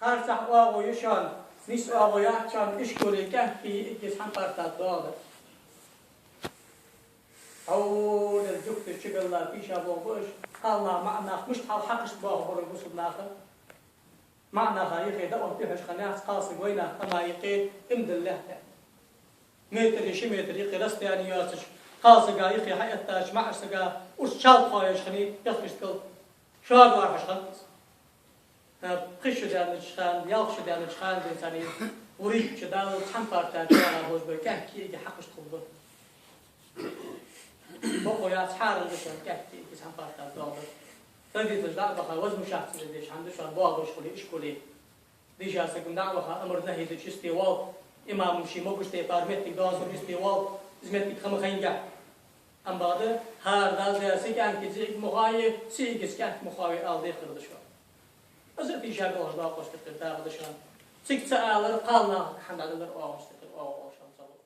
Karsak ağoyu şan, nis ağoya çan iş görürken iki samparta doğdu. Ağoda cüktü çıgıllar pişa boğuş, Allah ma'nakmış tal hakış boğuğuru busullahı. Ma'naka yıkıyda orta hoşkanaz kalsı goyna ama yıkı imdillahda. Metri şi metri yıkı rastayani yasış. Kalsı ga yıkı hayattaş ma'arsı ga urs çal koyuşkani yakmış kıl. Şu an var hoşkan. Kış şudanı çıkan, yağ şudanı çıkan insanı uğrayıp şudanı tam parça çoğuna boz böyle ki hakış kıldı. Bu koya çağırın dışarı ki tam parça doğdu. Tabii tuzda bakar vaz müşahsız ediş handı şu an bu ağış kuli iş kuli. Dişa sekunda bakar amr nahi de istival imam şi mokuş te parmettik daha sonra istival hizmetlik kama kayınga. Am badı her da ziyasi kan ki muhayi sigis kan muhayi aldı kırdı şu an. Azı bir şarkı var daha koştuk da dağıldı şu an. Çıksa alır kalna handadır o ağıştır o ağışan sabah.